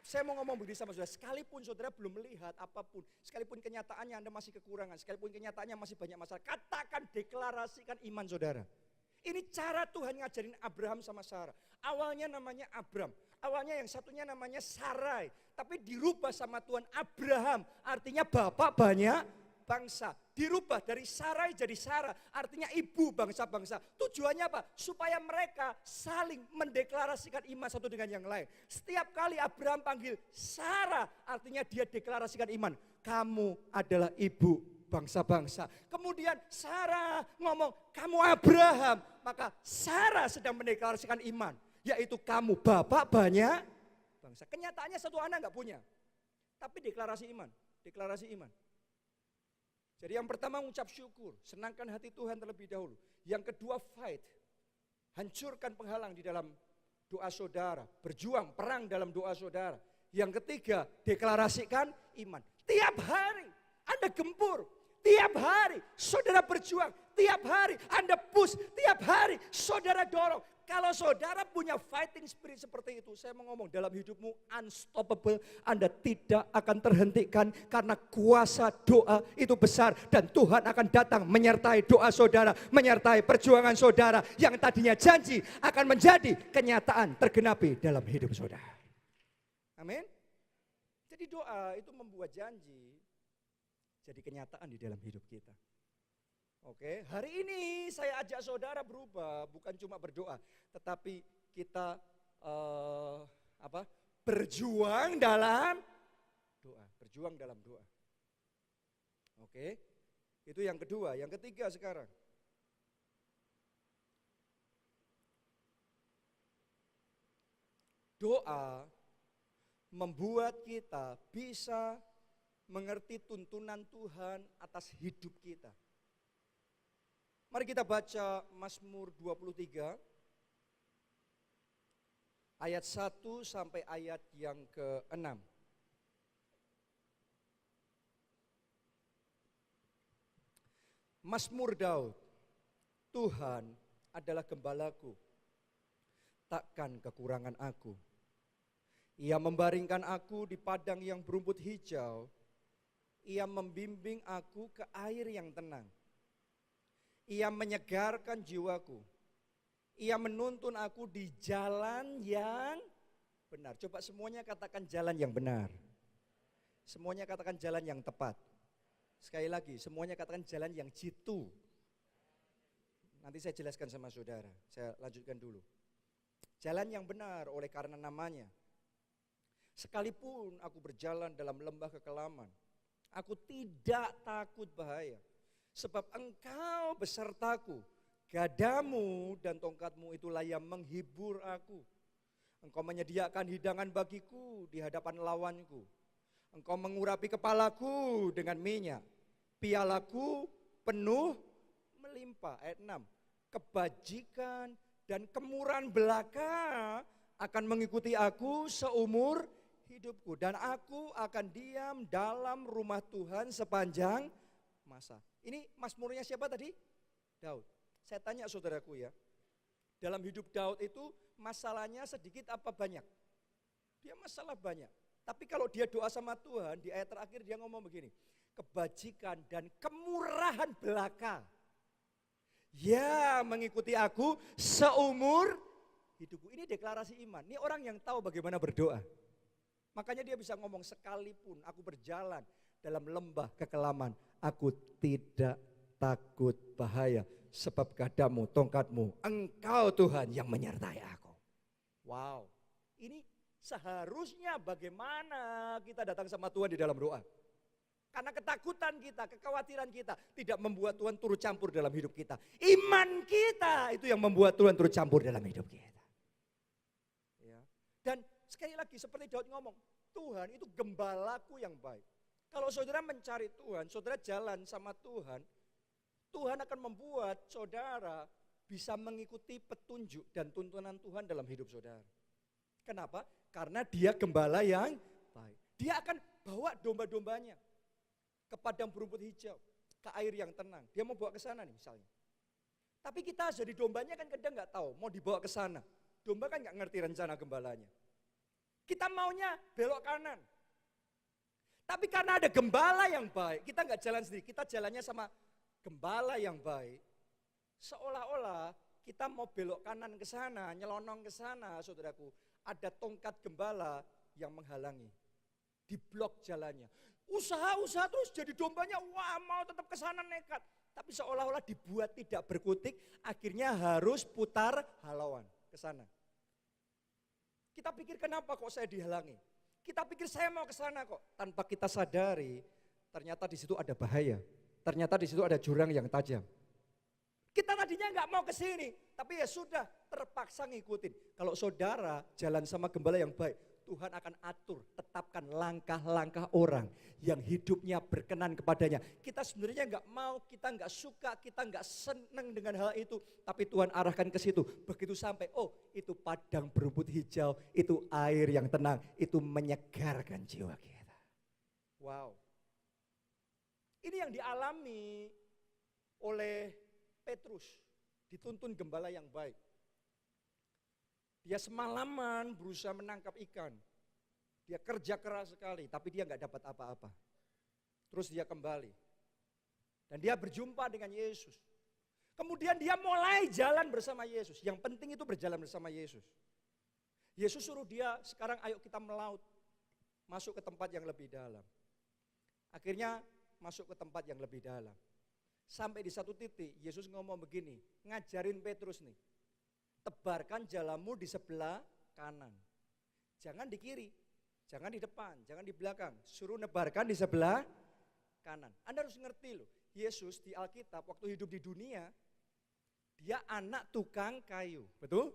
Saya mau ngomong begini sama saudara, sekalipun saudara belum melihat apapun, sekalipun kenyataannya Anda masih kekurangan, sekalipun kenyataannya masih banyak masalah, katakan, deklarasikan iman saudara. Ini cara Tuhan ngajarin Abraham sama Sarah. Awalnya namanya Abram, awalnya yang satunya namanya Sarai, tapi dirubah sama Tuhan Abraham, artinya bapak banyak bangsa. Dirubah dari Sarai jadi Sarah, artinya ibu bangsa-bangsa. Tujuannya apa? Supaya mereka saling mendeklarasikan iman satu dengan yang lain. Setiap kali Abraham panggil Sarah, artinya dia deklarasikan iman. Kamu adalah ibu bangsa-bangsa. Kemudian Sarah ngomong, kamu Abraham. Maka Sarah sedang mendeklarasikan iman, yaitu kamu bapak banyak bangsa. Kenyataannya satu anak enggak punya, tapi deklarasi iman, deklarasi iman. Jadi yang pertama mengucap syukur, senangkan hati Tuhan terlebih dahulu. Yang kedua fight, hancurkan penghalang di dalam doa saudara, berjuang, perang dalam doa saudara. Yang ketiga, deklarasikan iman. Tiap hari Anda gempur, tiap hari saudara berjuang, tiap hari Anda push, tiap hari saudara dorong. Kalau saudara punya fighting spirit seperti itu, saya mau ngomong dalam hidupmu unstoppable, Anda tidak akan terhentikan karena kuasa doa itu besar dan Tuhan akan datang menyertai doa saudara, menyertai perjuangan saudara yang tadinya janji akan menjadi kenyataan tergenapi dalam hidup saudara. Amin. Jadi doa itu membuat janji jadi kenyataan di dalam hidup kita. Oke, hari ini saya ajak saudara berubah, bukan cuma berdoa, tetapi kita berjuang dalam doa, berjuang dalam doa. Oke, itu yang kedua. Yang ketiga sekarang, doa membuat kita bisa mengerti tuntunan Tuhan atas hidup kita. Mari kita baca Mazmur 23 ayat 1 sampai ayat yang ke-6. Mazmur Daud, Tuhan adalah gembalaku, takkan kekurangan aku. Ia membaringkan aku di padang yang berumput hijau, ia membimbing aku ke air yang tenang. Ia menyegarkan jiwaku. Ia menuntun aku di jalan yang benar. Coba semuanya katakan jalan yang benar. Semuanya katakan jalan yang tepat. Sekali lagi, semuanya katakan jalan yang jitu. Nanti saya jelaskan sama saudara. Saya lanjutkan dulu. Jalan yang benar oleh karena namanya. Sekalipun aku berjalan dalam lembah kekelaman, aku tidak takut bahaya. Sebab engkau besertaku, gadamu dan tongkatmu itulah yang menghibur aku. Engkau menyediakan hidangan bagiku di hadapan lawanku. Engkau mengurapi kepalaku dengan minyak, pialaku penuh melimpah. Ayat 6, kebajikan dan kemurahan belaka akan mengikuti aku seumur hidupku. Dan aku akan diam dalam rumah Tuhan sepanjang masa. Ini mazmurnya siapa tadi? Daud. Saya tanya saudaraku ya, dalam hidup Daud itu masalahnya sedikit apa banyak? Dia masalah banyak. Tapi kalau dia doa sama Tuhan, di ayat terakhir dia ngomong begini, kebajikan dan kemurahan belaka ya mengikuti aku seumur hidupku. Ini deklarasi iman. Ini orang yang tahu bagaimana berdoa. Makanya dia bisa ngomong, sekalipun aku berjalan dalam lembah kekelaman, aku tidak takut bahaya. Sebab gadamu, tongkatmu, engkau Tuhan yang menyertai aku. Wow, ini seharusnya bagaimana kita datang sama Tuhan di dalam doa. Karena ketakutan kita, kekhawatiran kita tidak membuat Tuhan turut campur dalam hidup kita. Iman kita itu yang membuat Tuhan turut campur dalam hidup kita. Ya. Dan sekali lagi seperti Daud ngomong, Tuhan itu gembalaku yang baik. Kalau saudara mencari Tuhan, saudara jalan sama Tuhan, Tuhan akan membuat saudara bisa mengikuti petunjuk dan tuntunan Tuhan dalam hidup saudara. Kenapa? Karena dia gembala yang baik. Dia akan bawa domba-dombanya ke padang berumput hijau, ke air yang tenang. Dia mau bawa ke sana nih misalnya. Tapi kita jadi dombanya kan kadang nggak tahu mau dibawa ke sana. Domba kan nggak ngerti rencana gembalanya. Kita maunya belok kanan. Tapi karena ada gembala yang baik, kita nggak jalan sendiri, kita jalannya sama gembala yang baik. Seolah-olah kita mau belok kanan ke sana, nyelonong ke sana, saudaraku. Ada tongkat gembala yang menghalangi. Diblok jalannya. Usaha-usaha terus jadi dombanya, wah mau tetap ke sana nekat. Tapi seolah-olah dibuat tidak berkutik, akhirnya harus putar halauan ke sana. Kita pikir kenapa kok saya dihalangi? Kita pikir saya mau ke sana kok. Tanpa kita sadari, ternyata di situ ada bahaya. Ternyata di situ ada jurang yang tajam. Kita tadinya nggak mau ke sini, tapi ya sudah terpaksa ngikutin. Kalau saudara jalan sama gembala yang baik, Tuhan akan atur, tetapkan langkah-langkah orang yang hidupnya berkenan kepadanya. Kita sebenarnya nggak mau, kita nggak suka, kita nggak senang dengan hal itu, tapi Tuhan arahkan ke situ. Begitu sampai, oh itu padang berumput hijau, itu air yang tenang, itu menyegarkan jiwa kita. Wow. Ini yang dialami oleh Petrus, dituntun gembala yang baik. Dia semalaman berusaha menangkap ikan. Dia kerja keras sekali, tapi dia nggak dapat apa-apa. Terus dia kembali. Dan dia berjumpa dengan Yesus. Kemudian dia mulai jalan bersama Yesus. Yang penting itu berjalan bersama Yesus. Yesus suruh dia, sekarang ayo kita melaut. Masuk ke tempat yang lebih dalam. Akhirnya masuk ke tempat yang lebih dalam. Sampai di satu titik Yesus ngomong begini, ngajarin Petrus nih, tebarkan jalamu di sebelah kanan. Jangan di kiri, jangan di depan, jangan di belakang. Suruh nebarkan di sebelah kanan. Anda harus ngerti loh, Yesus di Alkitab waktu hidup di dunia, dia anak tukang kayu, betul?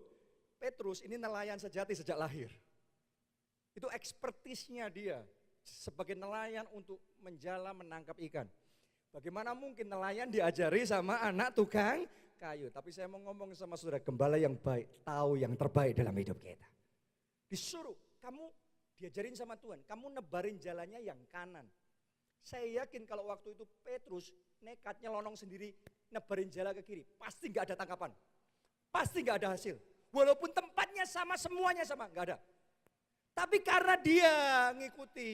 Petrus ini nelayan sejati sejak lahir. Itu ekspertisnya dia sebagai nelayan untuk menjala menangkap ikan. Bagaimana mungkin nelayan diajari sama anak tukang kayu. Tapi saya mau ngomong sama saudara, gembala yang baik tahu yang terbaik dalam hidup kita. Disuruh, kamu diajarin sama Tuhan, kamu nebarin jalannya yang kanan. Saya yakin kalau waktu itu Petrus nekatnya lonong sendiri, nebarin jalan ke kiri, pasti gak ada tangkapan. Pasti gak ada hasil. Walaupun tempatnya sama, semuanya sama, gak ada. Tapi karena dia ngikuti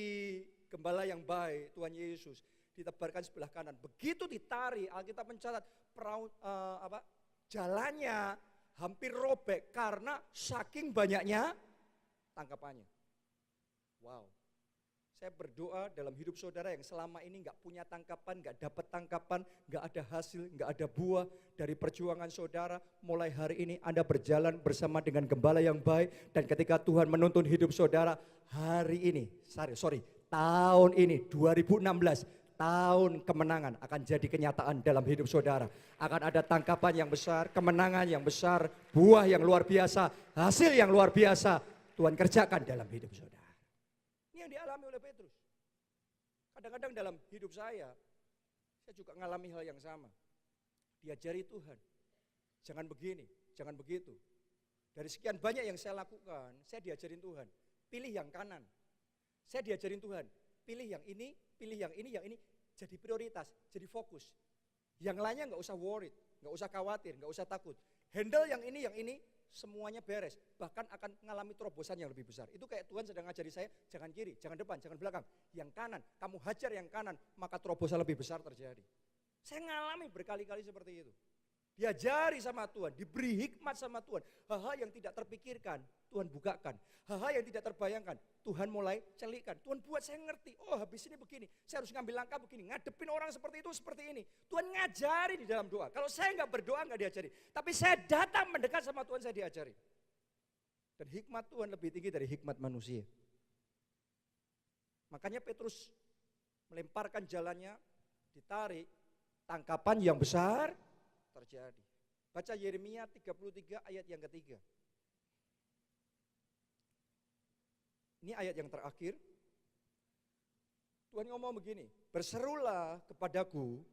gembala yang baik, Tuhan Yesus, ditebarkan sebelah kanan. Begitu ditarik, Alkitab mencatat perahu, jalannya hampir robek karena saking banyaknya tangkapannya. Wow. Saya berdoa dalam hidup saudara yang selama ini nggak punya tangkapan, nggak dapat tangkapan, nggak ada hasil, nggak ada buah dari perjuangan saudara. Mulai hari ini Anda berjalan bersama dengan gembala yang baik, dan ketika Tuhan menuntun hidup saudara hari ini, tahun ini 2016. Tahun kemenangan akan jadi kenyataan dalam hidup saudara. Akan ada tangkapan yang besar, kemenangan yang besar, buah yang luar biasa, hasil yang luar biasa. Tuhan kerjakan dalam hidup saudara. Ini yang dialami oleh Petrus. Kadang-kadang dalam hidup saya juga mengalami hal yang sama. Diajari Tuhan, jangan begini, jangan begitu. Dari sekian banyak yang saya lakukan, saya diajarin Tuhan, pilih yang kanan. Saya diajarin Tuhan, pilih yang ini, pilih yang ini, jadi prioritas, jadi fokus. Yang lainnya nggak usah worried, nggak usah khawatir, nggak usah takut. Handle yang ini, semuanya beres. Bahkan akan mengalami terobosan yang lebih besar. Itu kayak Tuhan sedang ngajari saya, jangan kiri, jangan depan, jangan belakang. Yang kanan, kamu hajar yang kanan, maka terobosan lebih besar terjadi. Saya ngalami berkali-kali seperti itu. Diajari sama Tuhan, diberi hikmat sama Tuhan. Hal-hal yang tidak terpikirkan, Tuhan bukakan. Hal-hal yang tidak terbayangkan, Tuhan mulai celikkan. Tuhan buat saya ngerti, oh habis ini begini, saya harus ngambil langkah begini. Ngadepin orang seperti itu, seperti ini. Tuhan ngajari di dalam doa. Kalau saya nggak berdoa, nggak diajari. Tapi saya datang mendekat sama Tuhan, saya diajari. Dan hikmat Tuhan lebih tinggi dari hikmat manusia. Makanya Petrus melemparkan jalannya, ditarik, tangkapan yang besar terjadi. Baca Yeremia 33 ayat yang ketiga. Ini ayat yang terakhir. Tuhan ngomong begini, berserulah kepadaku,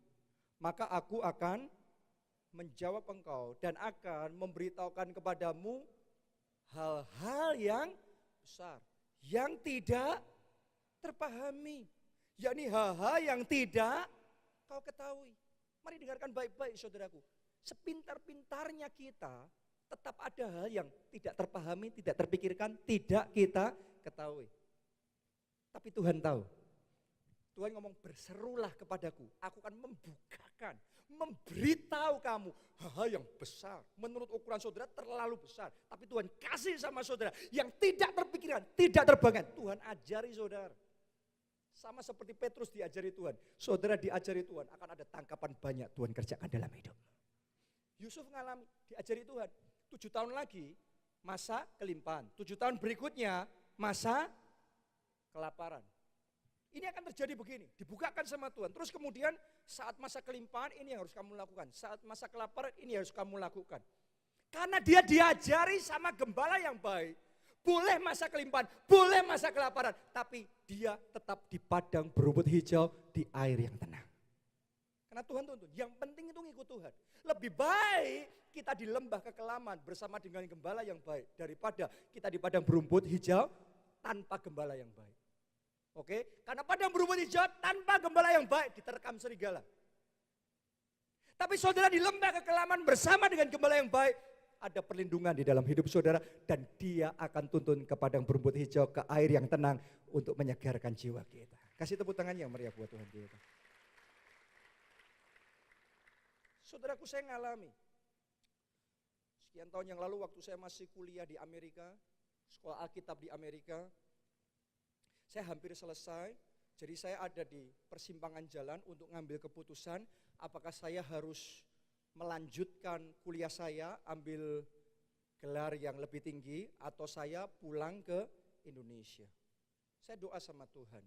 maka aku akan menjawab engkau dan akan memberitahukan kepadamu hal-hal yang besar, yang tidak terpahami, yakni hal-hal yang tidak kau ketahui. Mari dengarkan baik-baik saudaraku. Sepintar-pintarnya kita, tetap ada hal yang tidak terpahami, tidak terpikirkan, tidak kita ketahui. Tapi Tuhan tahu. Tuhan ngomong berserulah kepadaku, aku akan membukakan, memberitahu kamu hal-hal yang besar. Menurut ukuran saudara terlalu besar. Tapi Tuhan kasih sama saudara yang tidak terpikirkan, tidak terbayangkan. Tuhan ajari saudara. Sama seperti Petrus diajari Tuhan, saudara diajari Tuhan, akan ada tangkapan banyak Tuhan kerjakan dalam hidup. Yusuf ngalami, diajari Tuhan, 7 tahun lagi masa kelimpahan, 7 tahun berikutnya masa kelaparan. Ini akan terjadi begini, dibukakan sama Tuhan. Terus kemudian saat masa kelimpahan ini yang harus kamu lakukan, saat masa kelaparan ini harus kamu lakukan. Karena dia diajari sama gembala yang baik. Boleh masa kelimpahan, boleh masa kelaparan, tapi dia tetap di padang berumput hijau di air yang tenang. Karena Tuhan tuntun, yang penting itu ngikut Tuhan. Lebih baik kita di lembah kekelaman bersama dengan gembala yang baik daripada kita di padang berumput hijau tanpa gembala yang baik. Oke? Karena padang berumput hijau tanpa gembala yang baik diterkam serigala. Tapi saudara di lembah kekelaman bersama dengan gembala yang baik, ada perlindungan di dalam hidup saudara dan dia akan tuntun ke padang berumput hijau, ke air yang tenang untuk menyegarkan jiwa kita. Kasih tepuk tangan yang meriah buat Tuhan kita. Saudaraku, saya ngalami. Sekian tahun yang lalu waktu saya masih kuliah di Amerika, sekolah Alkitab di Amerika, saya hampir selesai. Jadi saya ada di persimpangan jalan untuk ngambil keputusan apakah saya harus melanjutkan kuliah saya, ambil gelar yang lebih tinggi, atau saya pulang ke Indonesia. Saya doa sama Tuhan.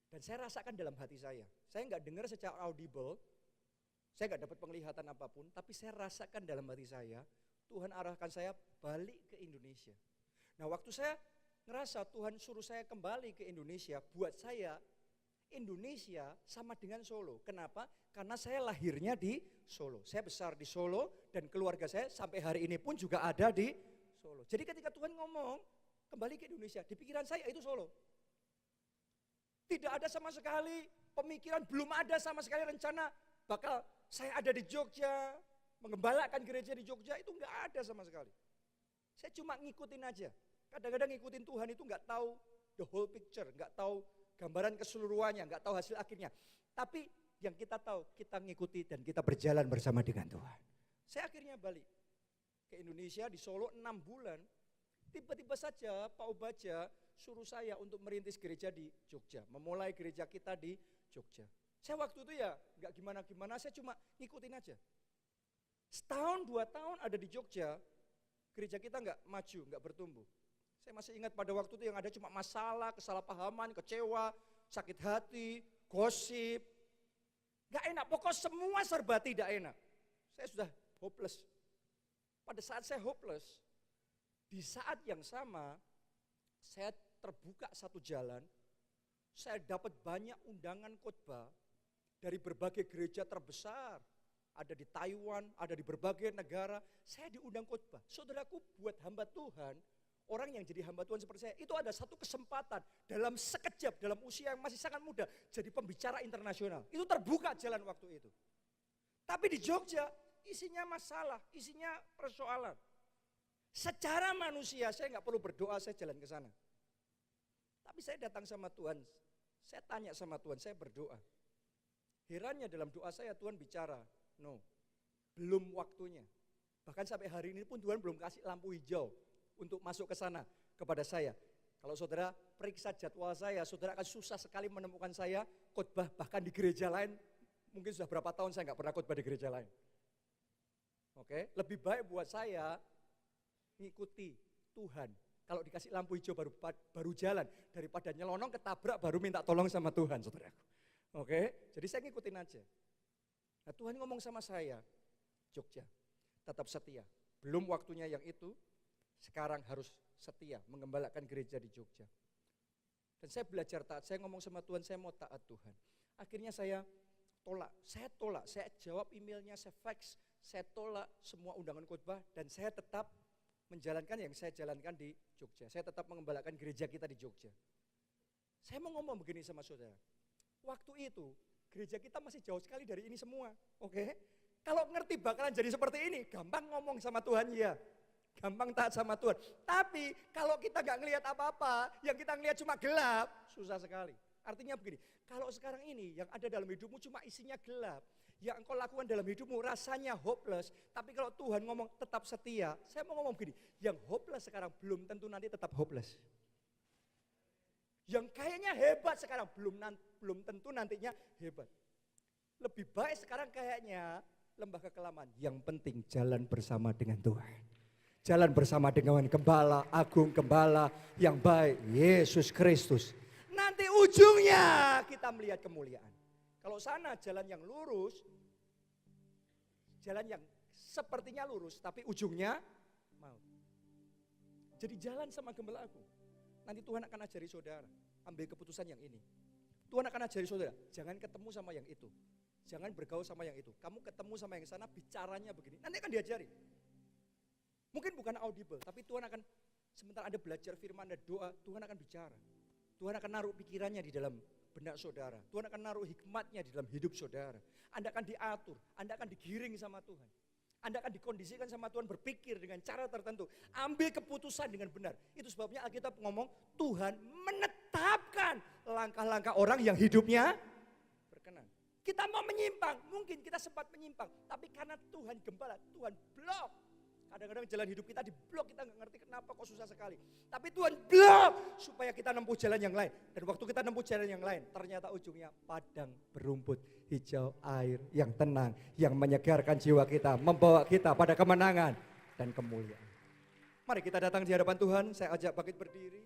Dan saya rasakan dalam hati saya nggak dengar secara audible, saya nggak dapat penglihatan apapun, tapi saya rasakan dalam hati saya, Tuhan arahkan saya balik ke Indonesia. Nah waktu saya ngerasa Tuhan suruh saya kembali ke Indonesia, buat saya Indonesia sama dengan Solo. Kenapa? Karena saya lahirnya di Solo. Saya besar di Solo dan keluarga saya sampai hari ini pun juga ada di Solo. Jadi ketika Tuhan ngomong kembali ke Indonesia, di pikiran saya itu Solo. Tidak ada sama sekali pemikiran, belum ada sama sekali rencana bakal saya ada di Jogja, mengembalakan gereja di Jogja, itu enggak ada sama sekali. Saya cuma ngikutin aja. Kadang-kadang ngikutin Tuhan itu enggak tahu the whole picture, enggak tahu gambaran keseluruhannya, enggak tahu hasil akhirnya. Tapi yang kita tahu, kita ngikuti dan kita berjalan bersama dengan Tuhan. Saya akhirnya balik ke Indonesia di Solo 6 bulan. Tiba-tiba saja Pak Obaja suruh saya untuk merintis gereja di Jogja. Memulai gereja kita di Jogja. Saya waktu itu ya enggak gimana-gimana, saya cuma ngikutin aja. Setahun 2 tahun ada di Jogja, gereja kita enggak maju, enggak bertumbuh. Saya masih ingat pada waktu itu yang ada cuma masalah, kesalahpahaman, kecewa, sakit hati, gosip. Gak enak, pokok semua serba tidak enak. Saya sudah hopeless. Pada saat saya hopeless, di saat yang sama, saya terbuka satu jalan, Saya dapat banyak undangan khotbah dari berbagai gereja terbesar. Ada di Taiwan, ada di berbagai negara. Saya diundang khotbah. Saudaraku, buat hamba Tuhan, orang yang jadi hamba Tuhan seperti saya, itu ada satu kesempatan dalam sekejap, dalam usia yang masih sangat muda, jadi pembicara internasional. Itu terbuka jalan waktu itu. Tapi di Jogja, isinya masalah, isinya persoalan. Secara manusia, saya nggak perlu berdoa, saya jalan ke sana. Tapi saya datang sama Tuhan, saya tanya sama Tuhan, saya berdoa. Herannya dalam doa saya Tuhan bicara, no, belum waktunya. Bahkan sampai hari ini pun Tuhan belum kasih lampu hijau untuk masuk ke sana kepada saya. Kalau saudara periksa jadwal saya, saudara akan susah sekali menemukan saya khotbah bahkan di gereja lain. Mungkin sudah berapa tahun saya nggak pernah khotbah di gereja lain. Oke, lebih baik buat saya ngikuti Tuhan. Kalau dikasih lampu hijau baru jalan, daripada nyelonong ketabrak baru minta tolong sama Tuhan, saudaraku. Oke, jadi saya ngikutin aja. Nah, Tuhan ngomong sama saya, Jogja, tetap setia. Belum waktunya yang itu, sekarang harus setia mengembalakan gereja di Jogja. Dan saya belajar taat, saya ngomong sama Tuhan, saya mau taat Tuhan. Akhirnya saya tolak, saya jawab emailnya, saya fax, saya tolak semua undangan khotbah dan saya tetap menjalankan yang saya jalankan di Jogja. Saya tetap mengembalakan gereja kita di Jogja. Saya mau ngomong begini sama saudara. Waktu itu gereja kita masih jauh sekali dari ini semua. Oke? Kalau ngerti bakalan jadi seperti ini, gampang ngomong sama Tuhan ya. Gampang taat sama Tuhan. Tapi kalau kita gak ngelihat apa-apa, yang kita ngelihat cuma gelap, susah sekali. Artinya begini, kalau sekarang ini yang ada dalam hidupmu cuma isinya gelap, yang engkau lakukan dalam hidupmu rasanya hopeless, tapi kalau Tuhan ngomong tetap setia, saya mau ngomong begini, yang hopeless sekarang belum tentu nanti tetap hopeless. Yang kayaknya hebat sekarang belum tentu nantinya hebat. Lebih baik sekarang kayaknya lembah kekelaman. Yang penting jalan bersama dengan Tuhan. Jalan bersama dengan Gembala, Agung Gembala yang baik, Yesus Kristus. Nanti ujungnya kita melihat kemuliaan. Kalau sana jalan yang lurus, jalan yang sepertinya lurus tapi ujungnya maut. Jadi jalan sama Gembala Agung. Nanti Tuhan akan ajari saudara, ambil keputusan yang ini. Tuhan akan ajari saudara, jangan ketemu sama yang itu. Jangan bergaul sama yang itu. Kamu ketemu sama yang sana, bicaranya begini. Nanti akan diajari. Mungkin bukan audible, tapi Tuhan akan, sementara Anda belajar firman dan doa, Tuhan akan bicara. Tuhan akan naruh pikirannya di dalam benak saudara. Tuhan akan naruh hikmatnya di dalam hidup saudara. Anda akan diatur, Anda akan digiring sama Tuhan. Anda akan dikondisikan sama Tuhan berpikir dengan cara tertentu. Ambil keputusan dengan benar. Itu sebabnya Alkitab ngomong Tuhan menetapkan langkah-langkah orang yang hidupnya berkenan. Kita mau menyimpang, mungkin kita sempat menyimpang. Tapi karena Tuhan Gembala, Tuhan blok. Kadang-kadang jalan hidup kita diblok, kita gak ngerti kenapa kok susah sekali. Tapi Tuhan blok supaya kita nempuh jalan yang lain. Dan waktu kita nempuh jalan yang lain, ternyata ujungnya padang berumput, hijau air yang tenang, yang menyegarkan jiwa kita, membawa kita pada kemenangan dan kemuliaan. Mari kita datang di hadapan Tuhan, saya ajak bangkit berdiri.